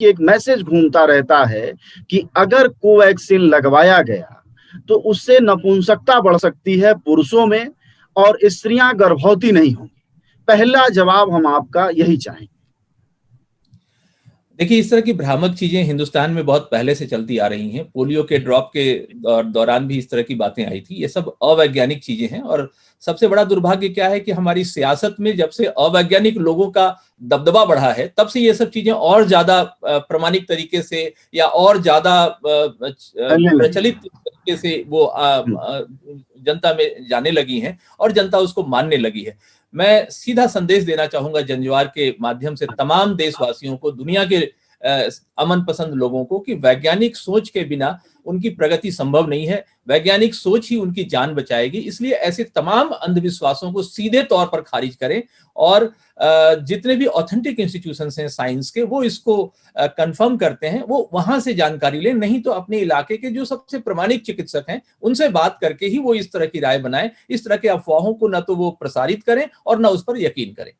कि एक मैसेज घूमता रहता है कि अगर कोवैक्सीन लगवाया गया तो उससे नपुंसकता बढ़ सकती है पुरुषों में और स्त्रियां गर्भवती नहीं होंगी। पहला जवाब हम आपका यही चाहेंगे। देखिए, इस तरह की भ्रामक चीजें हिंदुस्तान में बहुत पहले से चलती आ रही हैं। पोलियो के ड्रॉप के दौरान भी इस तरह की बातें आई थी। ये सब अवैज्ञानिक चीजें हैं और सबसे बड़ा दुर्भाग्य क्या है कि हमारी सियासत में जब से अवैज्ञानिक लोगों का दबदबा बढ़ा है, तब से ये सब चीजें और ज्यादा प्रामाणिक तरीके से या और ज्यादा प्रचलित तरीके से वो जनता में जाने लगी हैं और जनता उसको मानने लगी है। मैं सीधा संदेश देना चाहूंगा जनज्वार के माध्यम से तमाम देशवासियों को, दुनिया के अमन पसंद लोगों को, कि वैज्ञानिक सोच के बिना उनकी प्रगति संभव नहीं है। वैज्ञानिक सोच ही उनकी जान बचाएगी। इसलिए ऐसे तमाम अंधविश्वासों को सीधे तौर पर खारिज करें और जितने भी ऑथेंटिक इंस्टीट्यूशंस हैं साइंस के, वो इसको कंफर्म करते हैं, वो वहां से जानकारी लें। नहीं तो अपने इलाके के जो सबसे प्रमाणिक चिकित्सक हैं उनसे बात करके ही वो इस तरह की राय बनाएं। इस तरह के अफवाहों को न तो वो प्रसारित करें और न उस पर यकीन करें।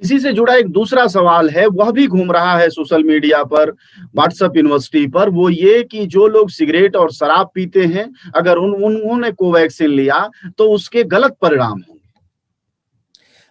इसी से जुड़ा एक दूसरा सवाल है, वह भी घूम रहा है सोशल मीडिया पर, व्हाट्सएप यूनिवर्सिटी पर, वो ये कि जो लोग सिगरेट और शराब पीते हैं, अगर उन्होंने कोवैक्सीन लिया तो उसके गलत परिणाम होंगे।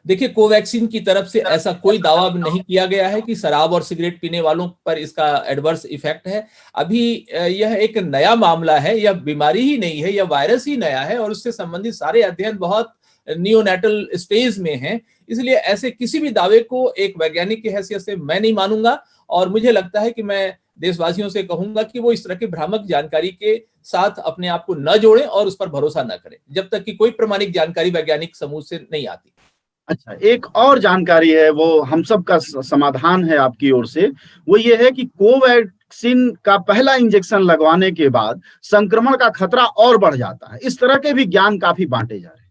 देखिए, कोवैक्सीन की तरफ से ऐसा कोई दावा नहीं किया गया है कि शराब और सिगरेट पीने वालों पर इसका एडवर्स इफेक्ट है। अभी यह एक नया मामला है, यह बीमारी ही नहीं है, यह वायरस ही नया है और उससे संबंधित सारे अध्ययन बहुत नियोनेटल स्टेज में हैं। इसलिए ऐसे किसी भी दावे को एक वैज्ञानिक की हैसियत से मैं नहीं मानूंगा और मुझे लगता है कि मैं देशवासियों से कहूंगा कि वो इस तरह की भ्रामक जानकारी के साथ अपने आप को न जोड़ें और उस पर भरोसा न करें जब तक कि कोई प्रमाणिक जानकारी वैज्ञानिक समूह से नहीं आती। अच्छा, एक और जानकारी है, वो हम सब का समाधान है आपकी ओर से, वो ये है कि कोवैक्सीन का पहला इंजेक्शन लगवाने के बाद संक्रमण का खतरा और बढ़ जाता है। इस तरह के भी ज्ञान काफी बांटे जा रहे हैं।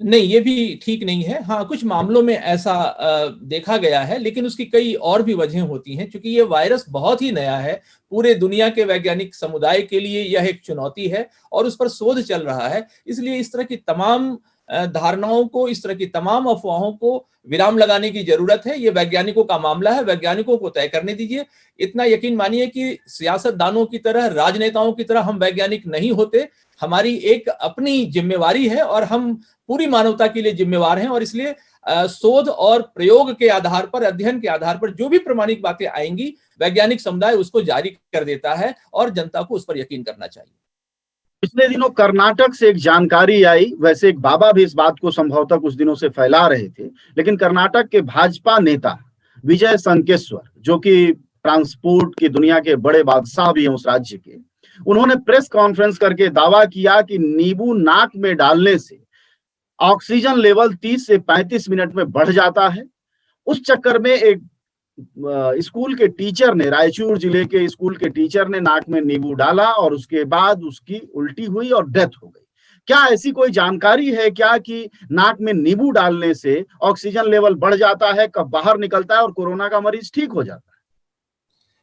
नहीं, ये भी ठीक नहीं है। हाँ, कुछ मामलों में ऐसा देखा गया है, लेकिन उसकी कई और भी वजहें होती हैं। क्योंकि ये वायरस बहुत ही नया है, पूरे दुनिया के वैज्ञानिक समुदाय के लिए यह एक चुनौती है और उस पर शोध चल रहा है। इसलिए इस तरह की तमाम धारणाओं को, इस तरह की तमाम अफवाहों को विराम लगाने की जरूरत है। ये वैज्ञानिकों का मामला है, वैज्ञानिकों को तय करने दीजिए। इतना यकीन मानिए कि सियासतदानों की तरह, राजनेताओं की तरह हम वैज्ञानिक नहीं होते। हमारी एक अपनी जिम्मेवारी है और हम पूरी मानवता के लिए जिम्मेवार हैं और इसलिए शोध और प्रयोग के आधार पर, अध्ययन के आधार पर जो भी प्रमाणिक बातें आएंगी, वैज्ञानिक समुदाय उसको जारी कर देता है और जनता को उस पर यकीन करना चाहिए। पिछले दिनों कर्नाटक से एक जानकारी आई, वैसे एक बाबा भी इस बात को संभवतः कुछ दिनों से फैला रहे थे, लेकिन कर्नाटक के भाजपा नेता विजय संकेश्वर, जो कि ट्रांसपोर्ट की दुनिया के बड़े बादशाह भी हैं उस राज्य के, उन्होंने प्रेस कॉन्फ्रेंस करके दावा किया कि नींबू नाक में डालने से ऑक्सीजन लेवल 30 से 35 मिनट में बढ़ जाता है। उस चक्कर में एक स्कूल के टीचर ने, रायचूर जिले के स्कूल के टीचर ने नाक में नींबू डाला और उसके बाद उसकी उल्टी हुई और डेथ हो गई। क्या ऐसी कोई जानकारी है क्या कि नाक में नींबू डालने से ऑक्सीजन लेवल बढ़ जाता है, कब बाहर निकलता है और कोरोना का मरीज ठीक हो जाता है?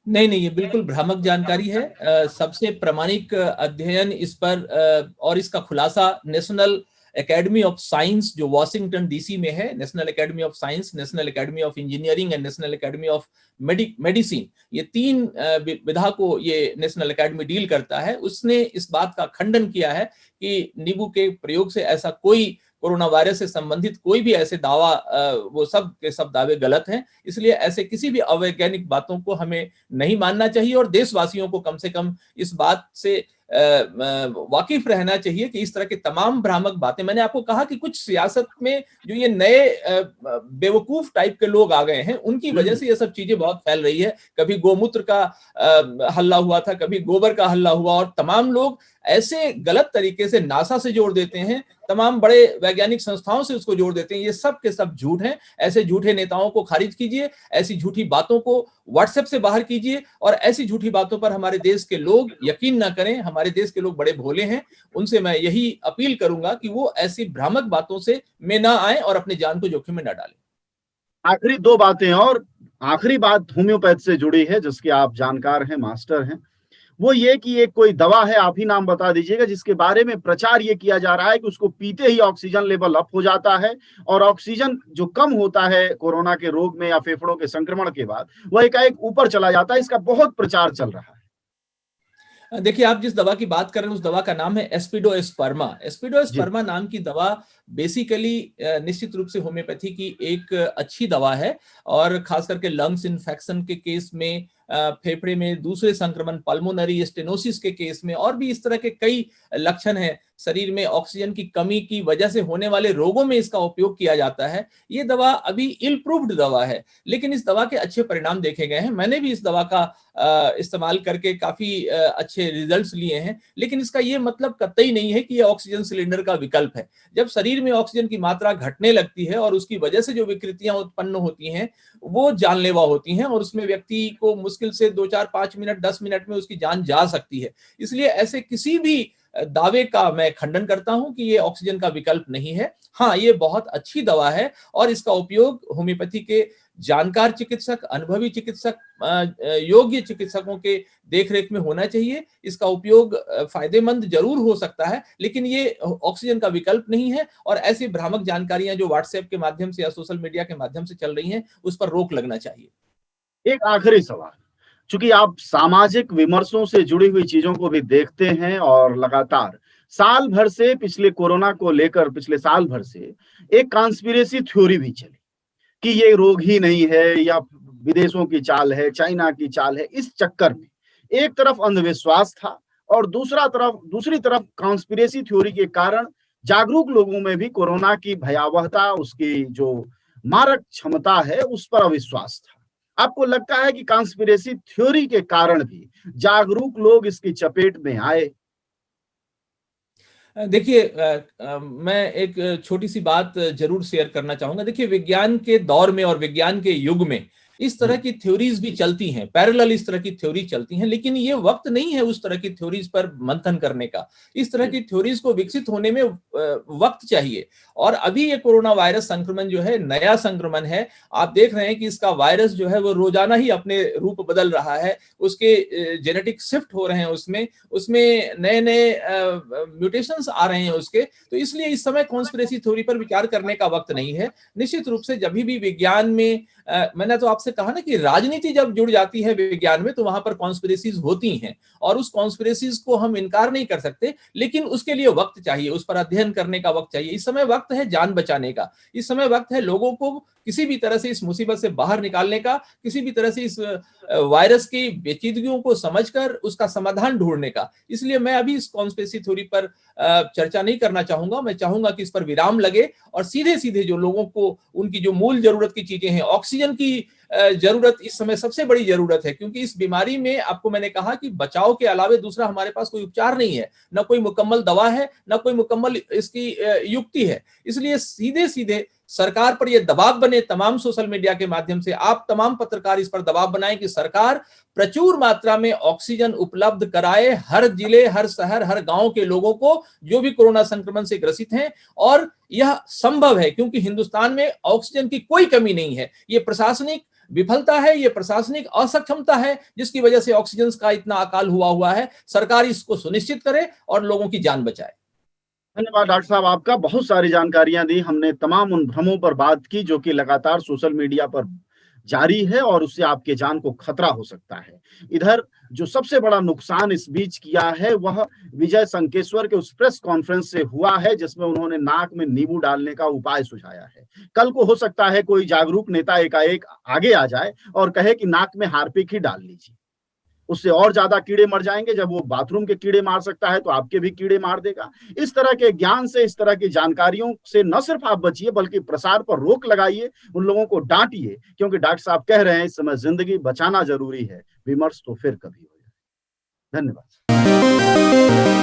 नहीं, ये बिल्कुल भ्रामक जानकारी है। सबसे प्रामाणिक अध्ययन इस पर और इसका खुलासा नेशनल एकेडमी ऑफ साइंस, जो वॉशिंगटन डीसी में है, national academy of science, national academy of engineering and national academy of medicine, ये तीन विधा को ये नेशनल एकेडमी डील करता है। उसने इस बात का खंडन किया है कि नींबू के प्रयोग से ऐसा कोई कोरोना वायरस से संबंधित कोई भी ऐसे दावा, वो सब के सब दावे गलत हैं। इसलिए ऐसे किसी भी अवैज्ञानिक बातों को हमें नहीं मानना चाहिए और देशवासियों को कम से कम इस बात से वाकिफ रहना चाहिए कि इस तरह की तमाम भ्रामक बातें, मैंने आपको कहा कि कुछ सियासत में जो ये नए बेवकूफ टाइप के लोग आ गए हैं, उनकी वजह से ये सब चीजें बहुत फैल रही है। कभी गोमूत्र का हल्ला हुआ था, कभी गोबर का हल्ला हुआ और तमाम लोग ऐसे गलत तरीके से नासा से जोड़ देते हैं, तमाम बड़े वैज्ञानिक संस्थाओं से उसको जोड़ देते हैं। ये सब के सब झूठ हैं। ऐसे झूठे नेताओं को खारिज कीजिए, ऐसी झूठी बातों को व्हाट्सएप से बाहर कीजिए और ऐसी झूठी बातों पर हमारे देश के लोग यकीन ना करें। हमारे देश के लोग बड़े भोले हैं, उनसे मैं यही अपील करूंगा कि वो ऐसी भ्रामक बातों से में ना आए और अपनी जान को जोखिम में ना डालें। आखिरी दो बातें और। आखिरी बात होम्योपैथ से जुड़ी है, जिसके आप जानकार हैं, मास्टर हैं। वो ये कि एक कोई दवा है, आप ही नाम बता दीजिएगा, जिसके बारे में प्रचार ये किया जा रहा है कि उसको पीते ही ऑक्सीजन लेवल अप हो जाता है और ऑक्सीजन जो कम होता है कोरोना के रोग में या फेफड़ों के संक्रमण के बाद, वह एकाएक ऊपर चला जाता है। इसका बहुत प्रचार चल रहा है। देखिए, आप जिस दवा की बात कर रहे हैं उस दवा का नाम है एस्पिडोस्पर्मा। एस्पिडोस्पर्मा नाम की दवा बेसिकली निश्चित रूप से होम्योपैथी की एक अच्छी दवा है और खास करके लंग्स इन्फेक्शन के केस में, फेफड़े में दूसरे संक्रमण, पल्मोनरी स्टेनोसिस के केस में और भी इस तरह के कई लक्षण हैं शरीर में ऑक्सीजन की कमी की वजह से होने वाले रोगों में इसका उपयोग किया जाता है। ये दवा अभी इल प्रूव्ड दवा है, लेकिन इस दवा के अच्छे परिणाम देखे गए हैं। मैंने भी इस दवा का इस्तेमाल करके काफी अच्छे रिजल्ट्स लिए हैं, लेकिन इसका ये मतलब कतई नहीं है कि ये ऑक्सीजन सिलेंडर का विकल्प है। जब शरीर में ऑक्सीजन की मात्रा घटने लगती है और उसकी वजह से जो विकृतियां उत्पन्न होती हैं वो जानलेवा होती हैं और उसमें व्यक्ति को मुश्किल से 2, 4, 5 मिनट, 10 मिनट में उसकी जान जा सकती है। इसलिए ऐसे किसी भी दावे का मैं खंडन करता हूं कि ये ऑक्सीजन का विकल्प नहीं है। हाँ, ये बहुत अच्छी दवा है और इसका उपयोग होम्योपैथी के जानकार चिकित्सक, अनुभवी चिकित्सक, योग्य चिकित्सकों के देखरेख में होना चाहिए। इसका उपयोग फायदेमंद जरूर हो सकता है, लेकिन ये ऑक्सीजन का विकल्प नहीं है और ऐसी भ्रामक जानकारियां जो व्हाट्सएप के माध्यम से या सोशल मीडिया के माध्यम से चल रही हैं, उस पर रोक लगना चाहिए। एक आखिरी सवाल, चूंकि आप सामाजिक विमर्शों से जुड़ी हुई चीजों को भी देखते हैं और लगातार साल भर से पिछले कोरोना को लेकर पिछले साल भर से एक कॉन्स्पिरेसी थ्योरी भी चली कि ये रोग ही नहीं है या विदेशों की चाल है, चाइना की चाल है। इस चक्कर में एक तरफ अंधविश्वास था और दूसरी तरफ कॉन्स्पिरेसी थ्योरी के कारण जागरूक लोगों में भी कोरोना की भयावहता, उसकी जो मारक क्षमता है, उस पर अविश्वास था। आपको लगता है कि कॉन्स्पिरेसी थ्योरी के कारण भी जागरूक लोग इसकी चपेट में आए? देखिए, मैं एक छोटी सी बात जरूर शेयर करना चाहूंगा। देखिए, विज्ञान के दौर में और विज्ञान के युग में इस तरह की थ्योरीज भी चलती हैं, पैरेलल इस तरह की थ्योरी चलती हैं, लेकिन ये वक्त नहीं है उस तरह की थ्योरीज पर मंथन करने का। इस तरह की थ्योरीज को विकसित होने में वक्त चाहिए और अभी ये कोरोना वायरस संक्रमण जो है नया संक्रमण है। आप देख रहे हैं कि इसका वायरस जो है वो रोजाना ही अपने रूप बदल रहा है, उसके जेनेटिक शिफ्ट हो रहे हैं, उसमें नए नए म्यूटेशंस आ रहे हैं उसके। तो इसलिए इस समय कॉन्स्पिरेसी थ्योरी पर विचार करने का वक्त नहीं है। निश्चित रूप से जब भी विज्ञान में मैंने तो आपसे कहा ना कि राजनीति जब जुड़ जाती है विज्ञान में तो वहां पर कॉन्स्पिरेसीज होती हैं और उस कॉन्स्पिरेसीज को हम इनकार नहीं कर सकते, लेकिन उसके लिए वक्त चाहिए, उस पर अध्ययन करने का वक्त चाहिए। इस समय वक्त है जान बचाने का, इस समय वक्त है लोगों को किसी भी तरह से इस मुसीबत से बाहर निकालने का, किसी भी तरह से इस वायरस की पेचीदगियों को समझकर उसका समाधान ढूंढने का। इसलिए मैं अभी इस कॉन्स्पिरेसी थ्योरी पर चर्चा नहीं करना चाहूंगा। मैं चाहूंगा कि इस पर विराम लगे और सीधे सीधे जो लोगों को उनकी जो मूल जरूरत की चीजें हैं, ऑक्सीजन की जरूरत इस समय सबसे बड़ी जरूरत है, क्योंकि इस बीमारी में आपको मैंने कहा कि बचाव के अलावे दूसरा हमारे पास कोई उपचार नहीं है, ना कोई मुकम्मल दवा है, ना कोई मुकम्मल इसकी युक्ति है। इसलिए सीधे सीधे सरकार पर यह दबाव बने, तमाम सोशल मीडिया के माध्यम से आप तमाम पत्रकार इस पर दबाव बनाएं कि सरकार प्रचुर मात्रा में ऑक्सीजन उपलब्ध कराए हर जिले, हर शहर, हर गांव के लोगों को जो भी कोरोना संक्रमण से ग्रसित हैं। और यह संभव है क्योंकि हिंदुस्तान में ऑक्सीजन की कोई कमी नहीं है। ये प्रशासनिक विफलता है, ये प्रशासनिक असक्षमता है जिसकी वजह से ऑक्सीजन का इतना अकाल हुआ है। सरकार इसको सुनिश्चित करे और लोगों की जान बचाए। धन्यवाद डॉक्टर साहब, आपका बहुत सारी जानकारियां दी। हमने तमाम उन भ्रमों पर बात की जो कि लगातार सोशल मीडिया पर जारी है और उससे आपके जान को खतरा हो सकता है। इधर जो सबसे बड़ा नुकसान इस बीच किया है वह विजय संकेश्वर के उस प्रेस कॉन्फ्रेंस से हुआ है जिसमें उन्होंने नाक में नींबू डालने का उपाय सुझाया है। कल को हो सकता है कोई जागरूक नेता एकाएक आगे आ जाए और कहे कि नाक में हार्पिक ही डाल लीजिए, उससे और ज्यादा कीड़े मर जाएंगे। जब वो बाथरूम के कीड़े मार सकता है तो आपके भी कीड़े मार देगा। इस तरह के ज्ञान से, इस तरह की जानकारियों से न सिर्फ आप बचिए बल्कि प्रसार पर रोक लगाइए, उन लोगों को डांटिए, क्योंकि डॉक्टर साहब कह रहे हैं इस समय जिंदगी बचाना जरूरी है, विमर्श तो फिर कभी हो जाए। धन्यवाद।